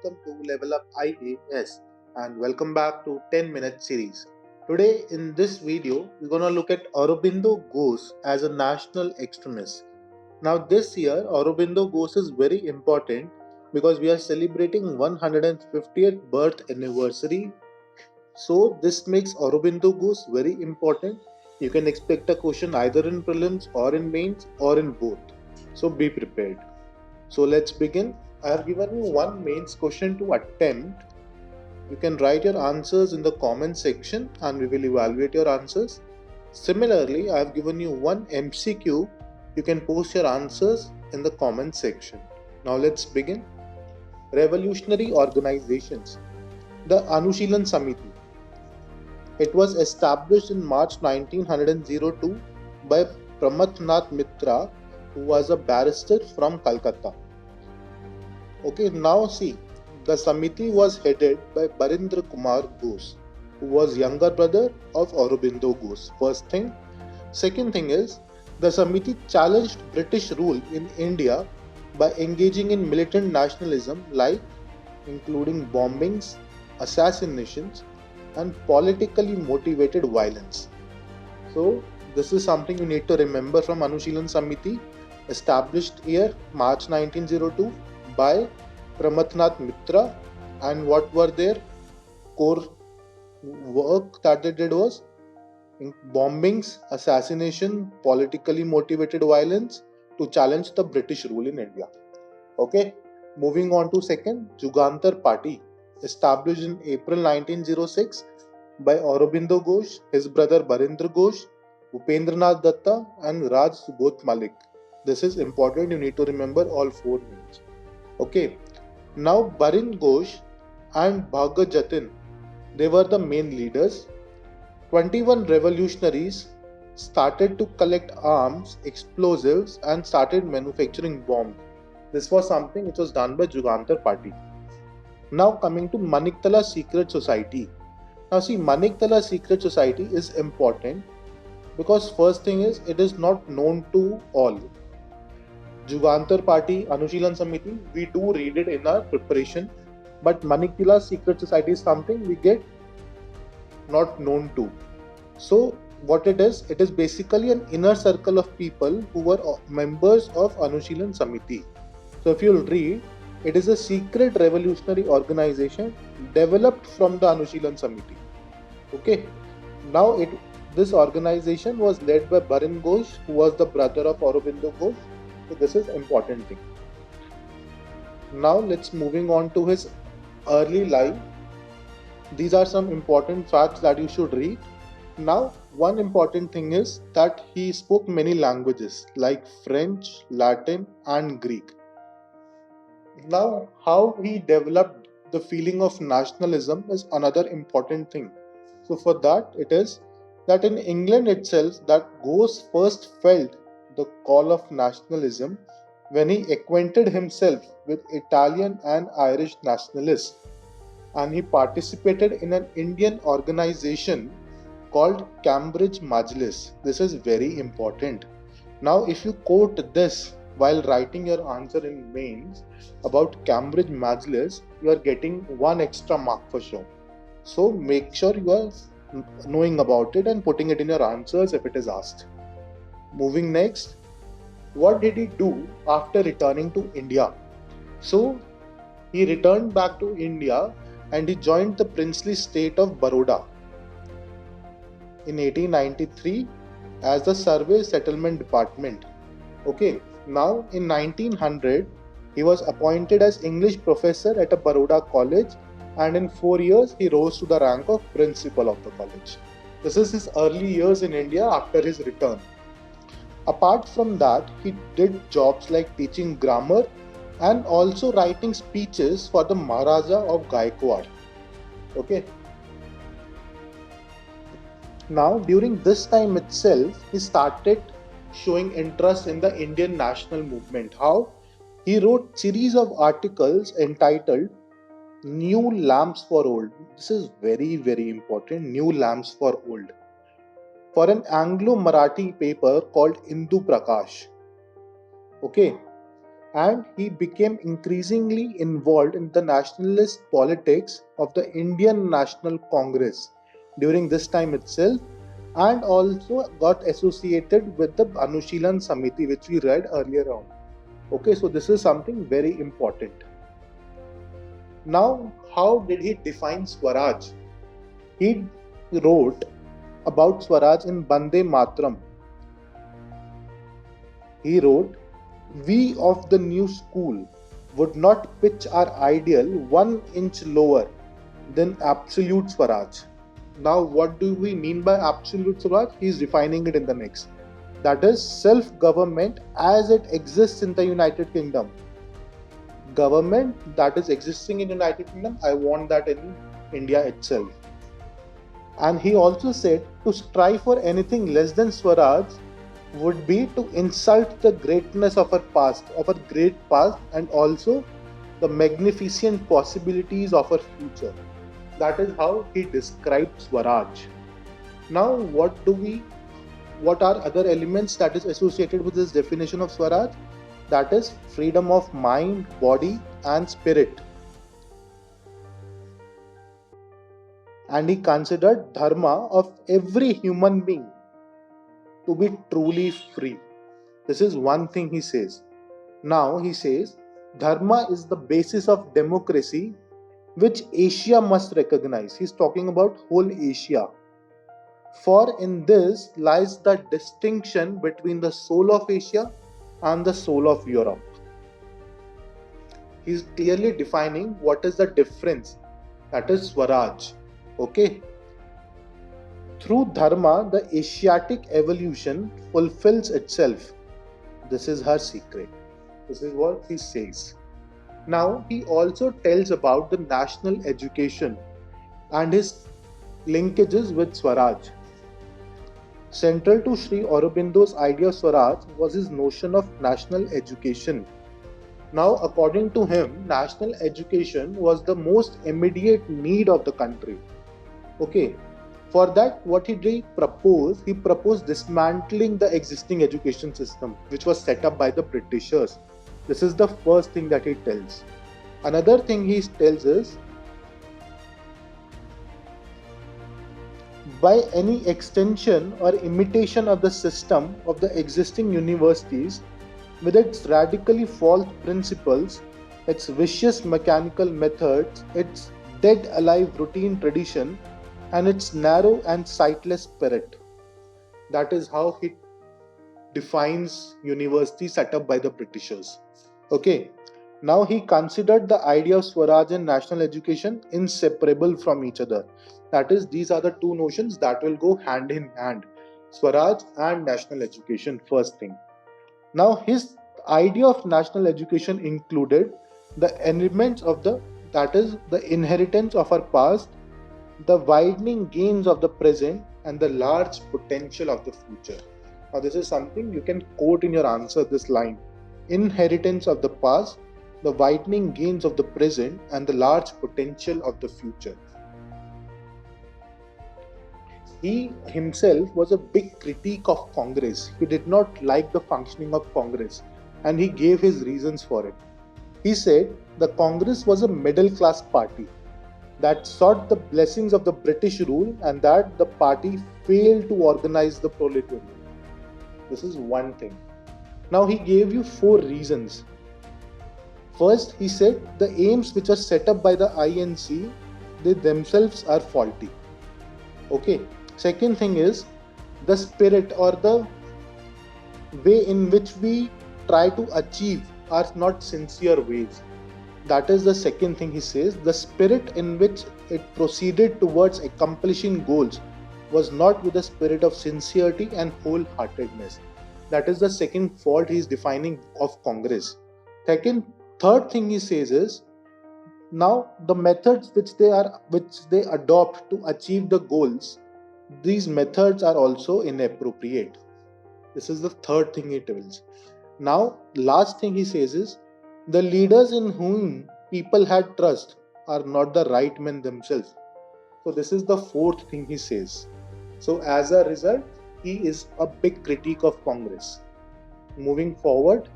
welcome to Level Up IAS and welcome back to 10-minute series. Today in this video, we're going to look at Aurobindo Ghosh as a national extremist. Now this year, Aurobindo Ghosh is very important because we are celebrating 150th birth anniversary. So this makes Aurobindo Ghosh very important. You can expect a question either in prelims or in mains or in both. So be prepared. So let's begin. I have given you one mains question to attempt. You can write your answers in the comment section and we will evaluate your answers. Similarly, I have given you one MCQ. You can post your answers in the comment section. Now let's begin. Revolutionary organizations. The Anushilan Samiti. It was established in March 1902 by Pramathnath Mitra, who was a barrister from Calcutta. Okay, now see, the Samiti was headed by Barindra Kumar Ghosh, who was younger brother of Aurobindo Ghosh. First thing. Second thing is, the Samiti challenged British rule in India by engaging in militant nationalism like including bombings, assassinations and politically motivated violence. So this is something you need to remember from Anushilan Samiti, established year March 1902 by Pramathnath Mitra, and what were their core work that they did was bombings, assassination, politically motivated violence to challenge the British rule in India. Okay, moving on to second, Jugantar Party, established in April 1906 by Aurobindo Ghosh, his brother Barindra Ghosh, Upendranath Datta and Raj Subodh Malik. This is important, you need to remember all four names. Okay, now Barind Ghosh and Bhagat Jatin, they were the main leaders. 21 revolutionaries started to collect arms, explosives and started manufacturing bombs. This was something which was done by Jugantar Party. Now coming to Maniktala Secret Society. Now see, Maniktala Secret Society is important because first thing is, it is not known to all. Jugantar Party, Anushilan Samiti, we do read it in our preparation, but Maniktala Secret Society is something we get not known to. So what it is basically an inner circle of people who were members of Anushilan Samiti. So if you'll read, it is a secret revolutionary organization developed from the Anushilan Samiti. Okay, now this organization was led by Barind Ghosh, who was the brother of Aurobindo Ghosh. So this is important thing. Now let's moving on to his early life. These are some important facts that you should read. Now one important thing is that he spoke many languages like French, Latin and Greek. Now how he developed the feeling of nationalism is another important thing. So for that, it is that in England itself, that Ghosh first felt the call of nationalism when he acquainted himself with Italian and Irish nationalists, and he participated in an Indian organization called Cambridge Majlis. This is very important. Now if you quote this while writing your answer in mains about Cambridge Majlis, you are getting one extra mark for sure. So make sure you are knowing about it and putting it in your answers if it is asked. Moving next, what did he do after returning to India? So he returned back to India and he joined the princely state of Baroda in 1893 as the Survey Settlement Department. Okay, now in 1900 he was appointed as English professor at a Baroda college, and in 4 years he rose to the rank of principal of the college. This is his early years in India after his return. Apart from that, he did jobs like teaching grammar and also writing speeches for the Maharaja of Gaikwad. Okay. Now during this time itself, he started showing interest in the Indian national movement. How? He wrote series of articles entitled New Lamps for Old. This is very, very important. New Lamps for Old. For an Anglo-Marathi paper called Indu Prakash. Okay. and he became increasingly involved in the nationalist politics of the Indian National Congress during this time itself, and also got associated with the Anushilan Samiti, which we read earlier on. Okay, so this is something very important. Now, how did he define Swaraj? He wrote about Swaraj in Bande Matram. He wrote, "We of the new school would not pitch our ideal 1 inch lower than absolute Swaraj." Now, what do we mean by absolute Swaraj? He is defining it in the next. That is self-government as it exists in the United Kingdom. Government that is existing in United Kingdom, I want that in India itself. And he also said to strive for anything less than Swaraj would be to insult the greatness of our past, of our great past, and also the magnificent possibilities of our future. That is how he described Swaraj. Now, what are other elements that is associated with this definition of Swaraj? That is freedom of mind, body, and spirit. And he considered dharma of every human being to be truly free. This is one thing he says. Now he says, dharma is the basis of democracy which Asia must recognize. He's talking about whole Asia. For in this lies the distinction between the soul of Asia and the soul of Europe. He's clearly defining what is the difference. That is Swaraj. Okay. Through dharma, the Asiatic evolution fulfills itself. This is her secret. This is what he says. Now, he also tells about the national education and his linkages with Swaraj. Central to Sri Aurobindo's idea of Swaraj was his notion of national education. Now, according to him, national education was the most immediate need of the country. Okay. For that, what he proposed dismantling the existing education system, which was set up by the Britishers. This is the first thing that he tells. Another thing he tells is, by any extension or imitation of the system of the existing universities, with its radically false principles, its vicious mechanical methods, its dead alive routine tradition, and its narrow and sightless spirit. That is how he defines university set up by the Britishers. Okay. Now he considered the idea of Swaraj and national education inseparable from each other. That is, these are the two notions that will go hand in hand. Swaraj and national education, first thing. Now his idea of national education included the elements of the inheritance of our past, the widening gains of the present, and the large potential of the future. Now this is something you can quote in your answer, this line. Inheritance of the past, the widening gains of the present, and the large potential of the future. He himself was a big critic of Congress. He did not like the functioning of Congress, and he gave his reasons for it. He said the Congress was a middle class party that sought the blessings of the British rule, and that the party failed to organize the proletariat. This is one thing. Now he gave you 4 reasons. First, he said the aims which are set up by the INC, they themselves are faulty. Okay. Second thing is the spirit or the way in which we try to achieve are not sincere ways. That is the second thing he says. The spirit in which it proceeded towards accomplishing goals was not with the spirit of sincerity and wholeheartedness. That is the second fault he is defining of Congress. Third thing he says is, now the methods which they adopt to achieve the goals, these methods are also inappropriate. This is the third thing he tells. Now, last thing he says is, the leaders in whom people had trust are not the right men themselves. So this is the fourth thing he says. So as a result, he is a big critic of Congress. Moving forward,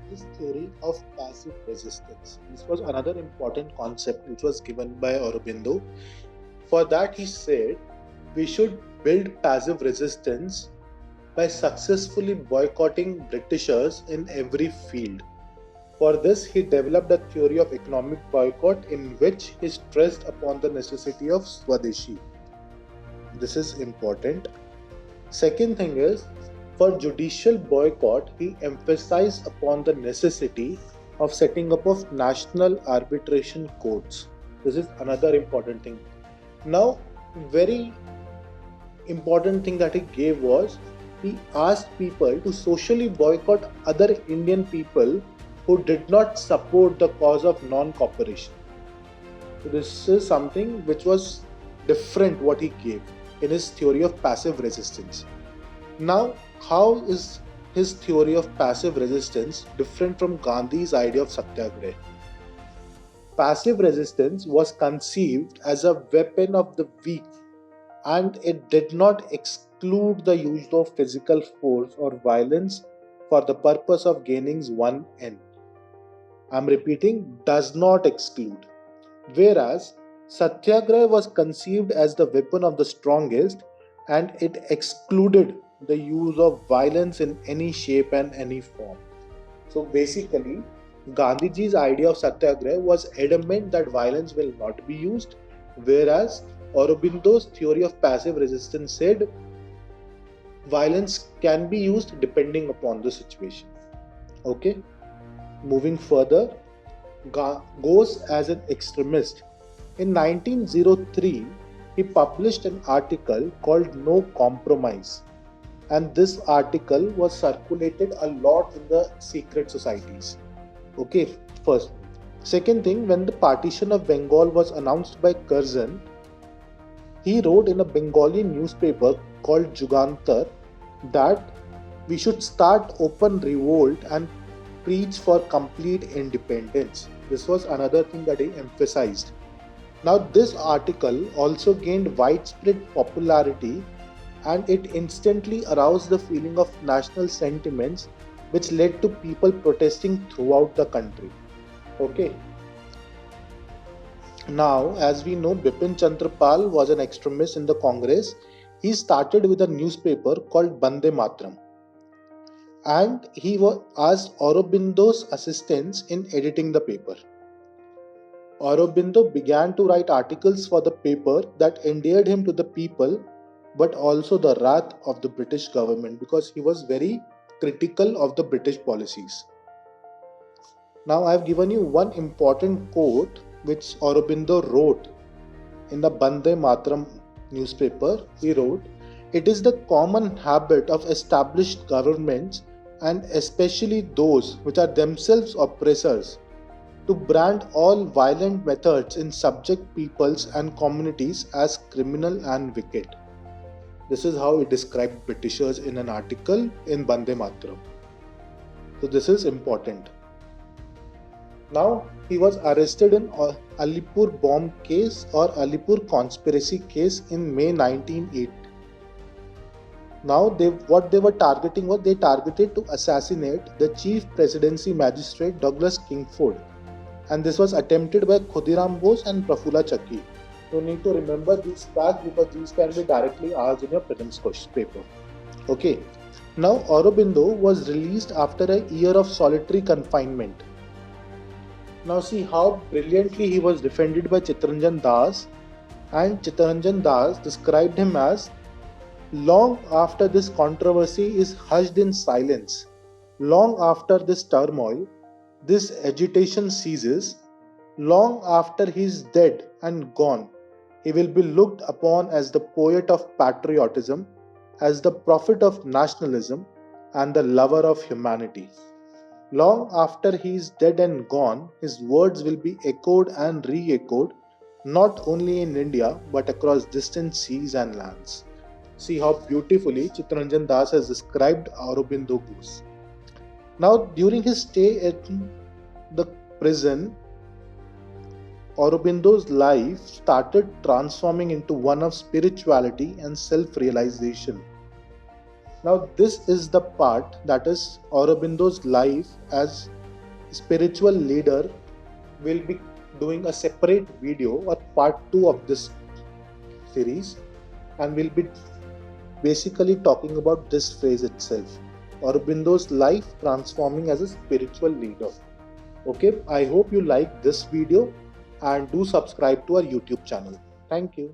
his theory of passive resistance. This was another important concept which was given by Aurobindo. For that, he said we should build passive resistance by successfully boycotting Britishers in every field. For this, he developed a theory of economic boycott in which he stressed upon the necessity of Swadeshi. This is important. Second thing is, for judicial boycott, he emphasized upon the necessity of setting up of national arbitration courts. This is another important thing. Now, very important thing that he gave was he asked people to socially boycott other Indian people who did not support the cause of non-cooperation. So this is something which was different what he gave in his theory of passive resistance. Now, how is his theory of passive resistance different from Gandhi's idea of satyagraha? Passive resistance was conceived as a weapon of the weak, and it did not exclude the use of physical force or violence for the purpose of gaining one end. I'm repeating, does not exclude. Whereas Satyagraha was conceived as the weapon of the strongest, and it excluded the use of violence in any shape and any form. So basically, Gandhiji's idea of Satyagraha was adamant that violence will not be used, whereas Aurobindo's theory of passive resistance said violence can be used depending upon the situation. Okay, moving further, Ghosh as an extremist. In 1903, he published an article called No Compromise, and this article was circulated a lot in the secret societies. Okay, first. Second thing, when the partition of Bengal was announced by Curzon, he wrote in a Bengali newspaper called Jugantar that we should start open revolt and preach for complete independence. This was another thing that he emphasized. Now, this article also gained widespread popularity, and it instantly aroused the feeling of national sentiments, which led to people protesting throughout the country. Okay. Now, as we know, Bipin Chandra Pal was an extremist in the Congress. He started with a newspaper called Bande Matram, and he asked Aurobindo's assistance in editing the paper. Aurobindo began to write articles for the paper that endeared him to the people, but also the wrath of the British government, because he was very critical of the British policies. Now I have given you one important quote which Aurobindo wrote in the Bande Matram newspaper. He wrote, "It is the common habit of established governments, and especially those which are themselves oppressors, to brand all violent methods in subject peoples and communities as criminal and wicked." This is how he described Britishers in an article in Bande Matram. So this is important. Now he was arrested in Alipur bomb case or Alipur conspiracy case in May 1980. Now what they were targeting was they targeted to assassinate the Chief Presidency Magistrate Douglas Kingford, and this was attempted by Khudiram Bose and Prafulla Chakki. You need to remember these facts because these can be directly asked in your prelims question paper. Okay. Now Aurobindo was released after a year of solitary confinement. Now see how brilliantly he was defended by Chittaranjan Das, and Chittaranjan Das described him as, "Long after this controversy is hushed in silence, long after this turmoil, this agitation ceases, long after he is dead and gone, he will be looked upon as the poet of patriotism, as the prophet of nationalism, and the lover of humanity. Long after he is dead and gone, his words will be echoed and re-echoed, not only in India, but across distant seas and lands." See how beautifully Chittaranjan Das has described Aurobindo Ghosh. Now, during his stay at the prison, Aurobindo's life started transforming into one of spirituality and self-realization. Now, this is the part that is Aurobindo's life as spiritual leader. Will be doing a separate video or part 2 of this series, and we'll be basically talking about this phrase itself, Aurobindo's life transforming as a spiritual leader. Okay, I hope you like this video and do subscribe to our YouTube channel. Thank you.